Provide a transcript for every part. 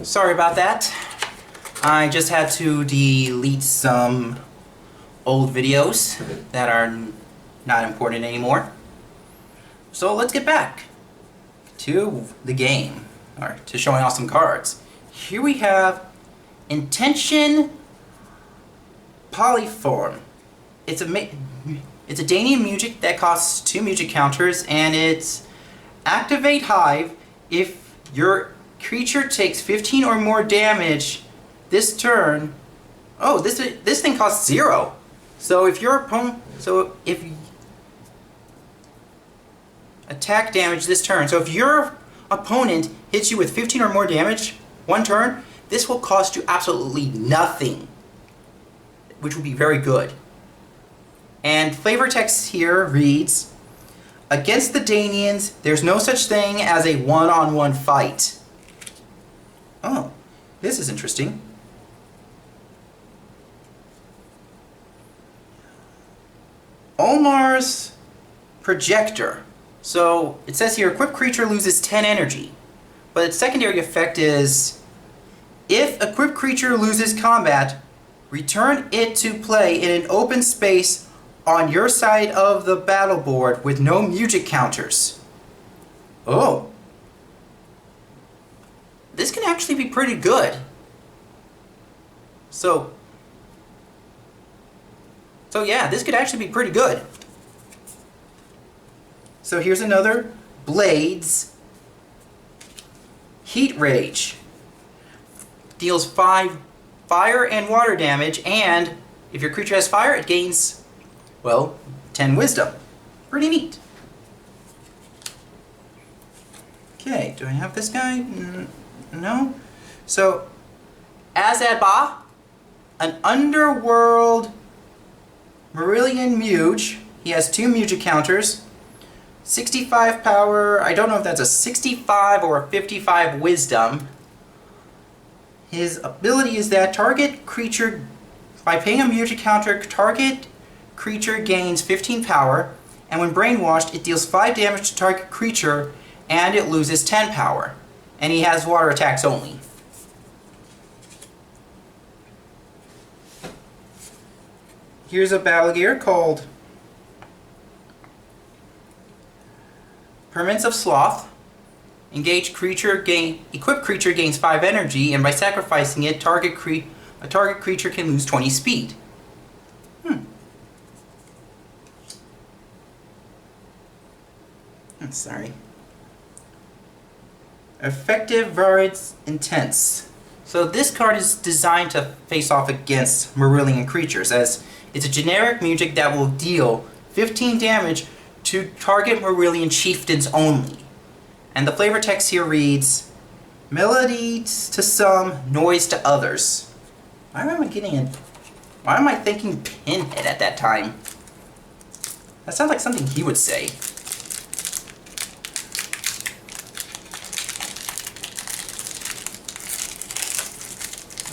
Sorry about that. I just had to delete some old videos that are not important anymore. So let's get back to the game, or to showing off some cards. Here we have Intention Polyform. It's a Danian music that costs 2 music counters, and it's Activate Hive. If your creature takes 15 or more damage this turn, oh, this thing costs 0. So if your opponent, attack damage this turn. So if your opponent hits you with 15 or more damage one turn, this will cost you absolutely nothing, which would be very good. And flavor text here reads, against the Danians, there's no such thing as a one-on-one fight. Oh, this is interesting. Omar's Projector. So it says here, equipped creature loses 10 energy, but its secondary effect is, if equipped creature loses combat, return it to play in an open space on your side of the battle board with no music counters. Oh. This can actually be pretty good. So yeah, this could actually be pretty good. So here's another Blades Heat Rage. Deals 5 fire and water damage, and if your creature has fire, it gains, well, 10 wisdom. Pretty neat. Okay, do I have this guy? No? So, Azadba, an underworld Marillion Muge. He has 2 music counters, 65 power. I don't know if that's a 65 or a 55 wisdom. His ability is that target creature, by paying a music counter, target creature gains 15 power, and when brainwashed, it deals 5 damage to target creature, and it loses 10 power. And he has water attacks only. Here's a battle gear called Permanence of Sloth. Equipped creature gains 5 energy, and by sacrificing it, a target creature can lose 20 speed. I'm sorry. Effective Variance Intense. So this card is designed to face off against Marillion creatures, as it's a generic music that will deal 15 damage to target Marillion chieftains only. And the flavor text here reads, melody to some, noise to others. Why am I thinking Pinhead at that time? That sounds like something he would say.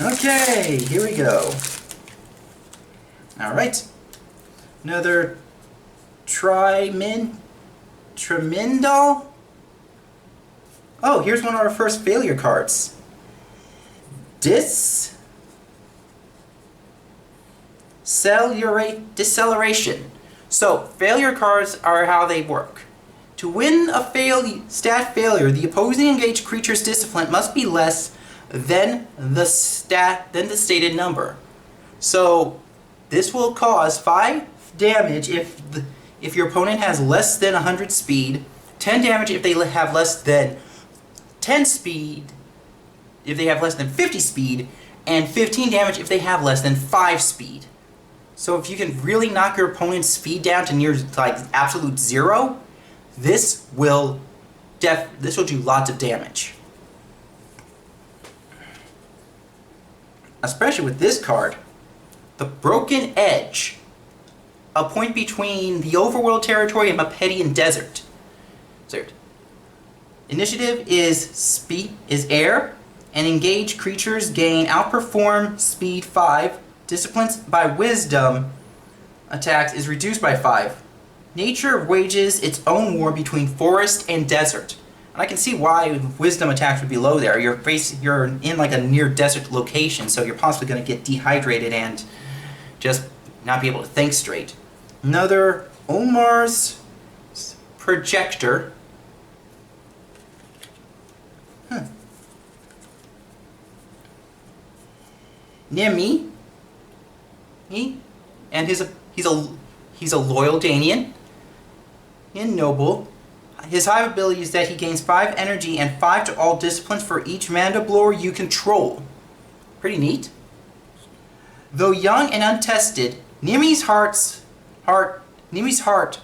Okay, here we go. Alright. Another Tremendal. Oh, here's one of our first failure cards. Deceleration. So, failure cards are how they work. To win a stat failure, the opposing engaged creature's discipline must be less than the stated number. So, this will cause 5 damage if your opponent has less than 100 speed, 10 damage if they have less than 10 speed, if they have less than 50 speed, and 15 damage if they have less than 5 speed. So if you can really knock your opponent's speed down to near like absolute 0, this will do lots of damage. Especially with this card, the Broken Edge, a point between the Overworld territory and Mapedian Desert. Initiative is air, and engaged creatures gain outperform speed 5. Disciplines by wisdom attacks is reduced by 5. Nature wages its own war between forest and desert. And I can see why wisdom attacks would be low there. You're in like a near desert location, so you're possibly going to get dehydrated and just not be able to think straight. Another Omar's projector. Nimi. And he's a loyal Danian. And noble. His hive ability is that he gains 5 energy and 5 to all disciplines for each mandiblower you control. Pretty neat. Though young and untested, Nimi's heart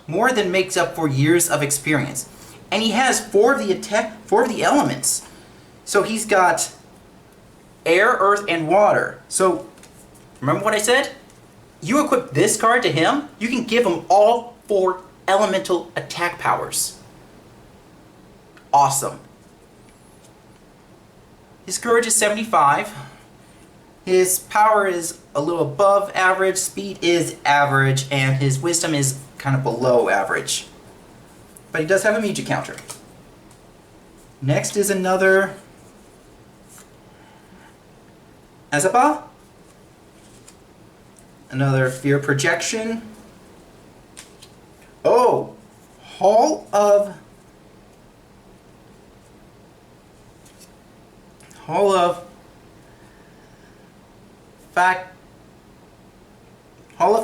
more than makes up for years of experience. And he has 4 of the elements. So he's got air, earth, and water. So, remember what I said? You equip this card to him, you can give him all 4 elemental attack powers. Awesome. His courage is 75. His power is a little above average, speed is average, and his wisdom is kind of below average. But he does have a Miju counter. Next is another Azapa. Another Fear Projection. Oh! Hall of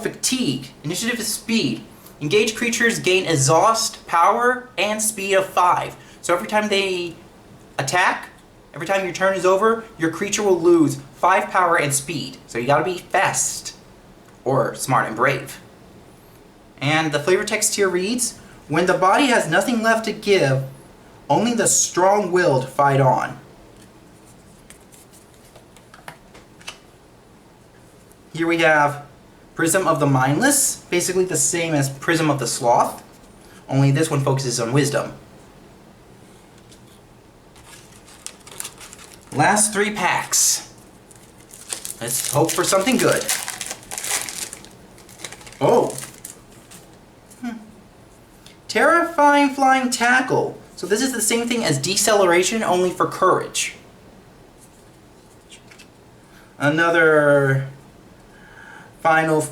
Fatigue. Initiative is speed. Engaged creatures gain exhaust, power, and speed of 5. So every time they attack, every time your turn is over, your creature will lose 5 power and speed. So you gotta be fast, or smart and brave. And the flavor text here reads, when the body has nothing left to give, only the strong-willed fight on. Here we have Prism of the Mindless, basically the same as Prism of the Sloth, only this one focuses on wisdom. Last 3 packs. Let's hope for something good. Oh! Terrifying Flying Tackle. So this is the same thing as Deceleration, only for courage. Another Final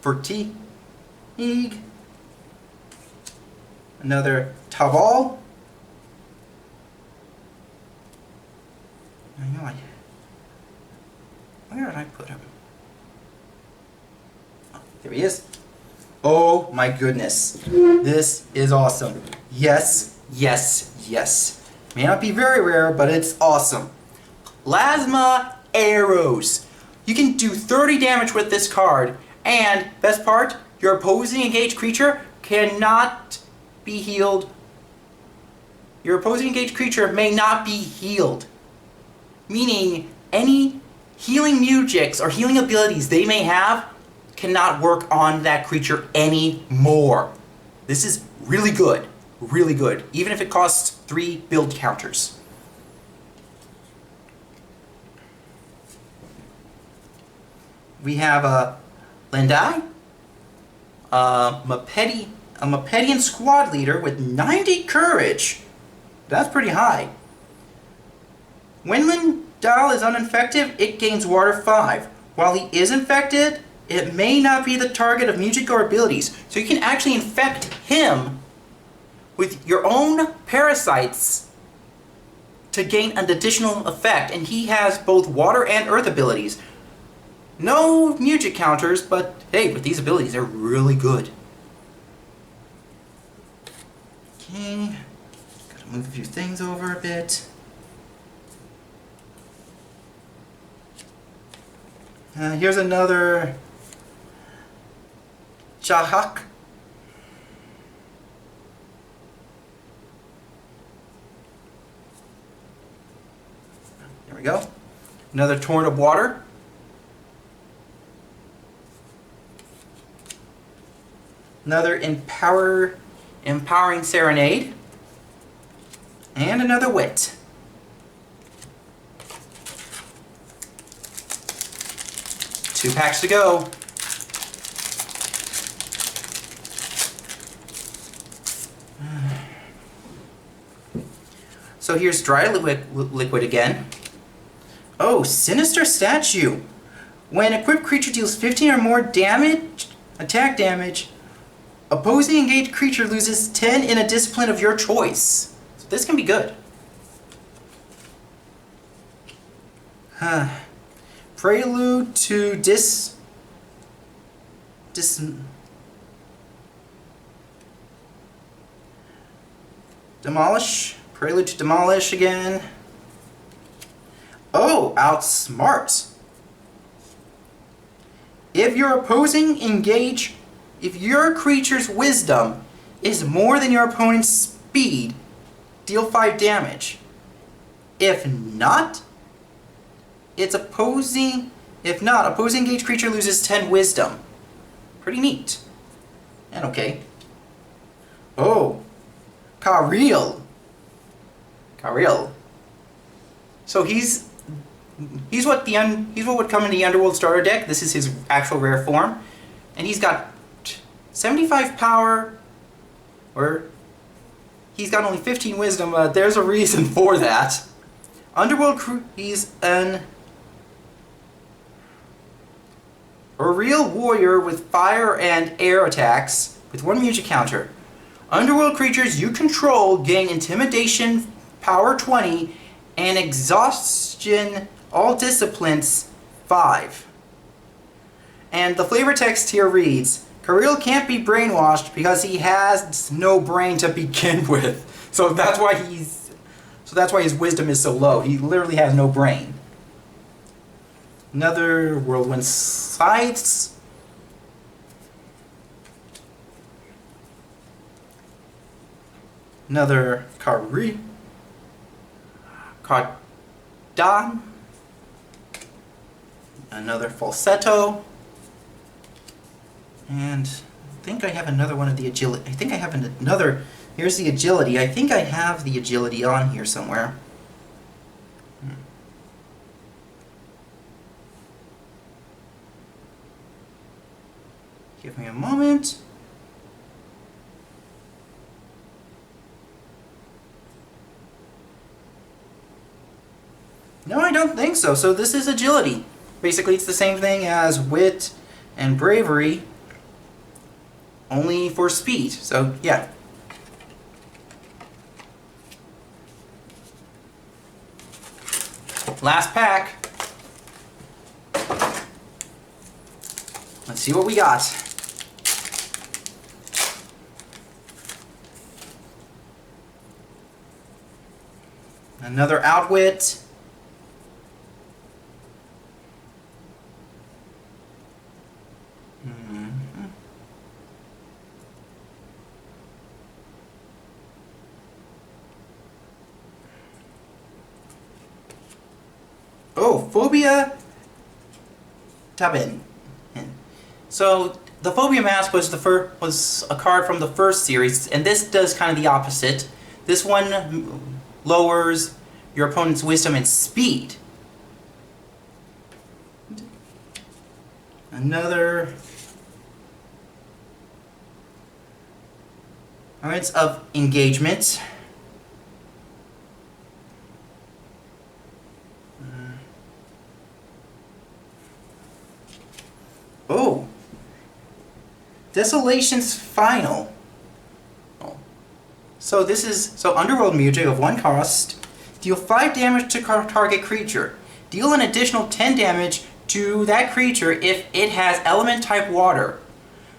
Fatigue. Another Taval. Where did I put him? Oh, there he is. Oh my goodness. This is awesome. Yes, yes, yes. May not be very rare, but it's awesome. Plasma Arrows. You can do 30 damage with this card, and best part, your opposing engaged creature cannot be healed. Your opposing engaged creature may not be healed. Meaning, any healing mujiks or healing abilities they may have cannot work on that creature anymore. This is really good. Really good. Even if it costs 3 build counters. We have a Lendai, a Mapedian squad leader with 90 courage. That's pretty high. When Lendal is uninfected, it gains water 5. While he is infected, it may not be the target of music or abilities. So you can actually infect him with your own parasites to gain an additional effect. And he has both water and earth abilities. No music counters, but hey, with these abilities, they're really good. Okay, gotta move a few things over a bit. Here's another Jahak. There we go. Another Torrent of Water. Another Empowering Serenade. And another Wit. Two packs to go. So here's dry liquid again. Oh, Sinister Statue. When equipped creature deals 15 or more damage, attack damage, opposing engaged creature loses 10 in a discipline of your choice. So this can be good. Prelude to Demolish. Prelude to Demolish again. Oh, Outsmart. If your creature's wisdom is more than your opponent's speed, deal 5 damage. If not, opposing engaged creature loses 10 wisdom. Pretty neat. And okay. Oh, Kariel. So he's what would come in the Underworld starter deck. This is his actual rare form, and he's got 75 power, or he's got only 15 wisdom. There's a reason for that. He's a real warrior with fire and air attacks with 1 music counter. Underworld creatures you control gain Intimidation Power 20 and Exhaustion all disciplines 5. And the flavor text here reads, Kariel can't be brainwashed because he has no brain to begin with. So that's why his wisdom is so low. He literally has no brain. Another Whirlwind Scythes. Another Kardan. Another Falsetto. And I think I have another one of the Agility. I think I have another. Here's the Agility. I think I have the Agility on here somewhere. Give me a moment. No, I don't think so. So this is Agility. Basically, it's the same thing as Wit and Bravery, only for speed. So, yeah. Last pack. Let's see what we got. Another Outwit. Oh, Phobia Tabin. So the Phobia Mask was a card from the first series, and this does kind of the opposite. This one lowers your opponent's wisdom and speed. Another Points of Engagement. Oh, Desolation's Final. Oh. So this is Underworld Music of 1 cost. Deal 5 damage to target creature. Deal an additional 10 damage to that creature if it has element type water.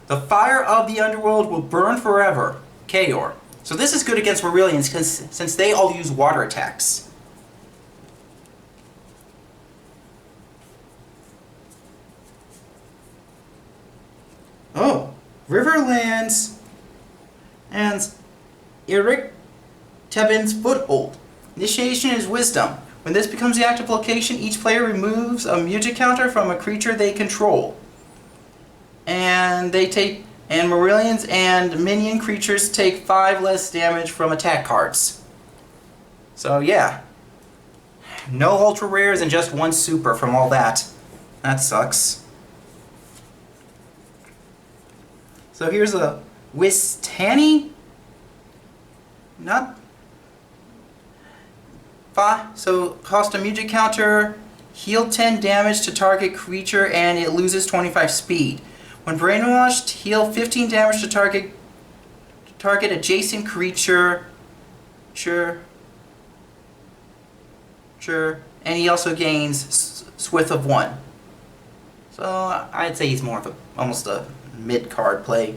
The fire of the Underworld will burn forever. Kaor. So this is good against Marillions since they all use water attacks. Oh, Riverlands and Eric Tebin's Foothold. Initiation is Wisdom. When this becomes the active location, each player removes a music counter from a creature they control. And Marillions and minion creatures take 5 less damage from attack cards. So yeah. No ultra rares and just 1 super from all that. That sucks. So here's a Wistani. So cost a music counter, heal 10 damage to target creature, and it loses 25 speed. When brainwashed, heal 15 damage to target adjacent creature. Sure. And he also gains Swith of 1. So I'd say he's more of almost a mid-card play.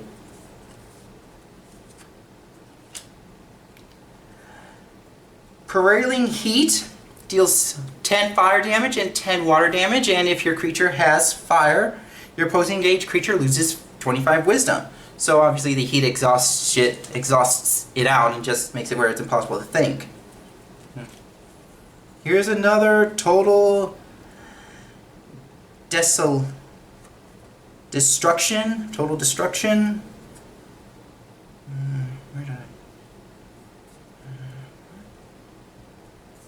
Prevailing Heat deals 10 fire damage and 10 water damage, and if your creature has fire, your opposing engaged creature loses 25 wisdom. So obviously the heat exhausts it out and just makes it where it's impossible to think. Here's another total destruction. Total destruction. Where did I?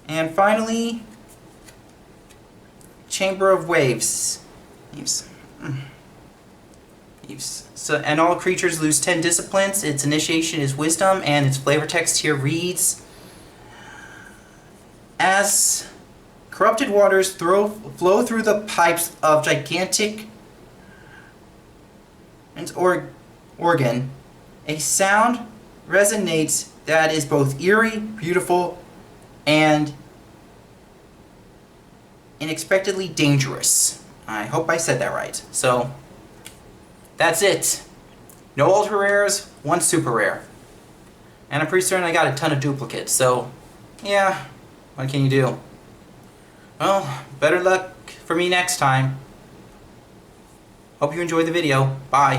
And finally, Chamber of Waves. So, and all creatures lose 10 disciplines. Its initiation is wisdom, and its flavor text here reads: as corrupted waters flow through the pipes of gigantic organ, a sound resonates that is both eerie, beautiful, and unexpectedly dangerous. I hope I said that right. So that's it. No ultra rares, one super rare. And I'm pretty certain I got a ton of duplicates, so yeah, what can you do? Well, better luck for me next time. Hope you enjoyed the video. Bye.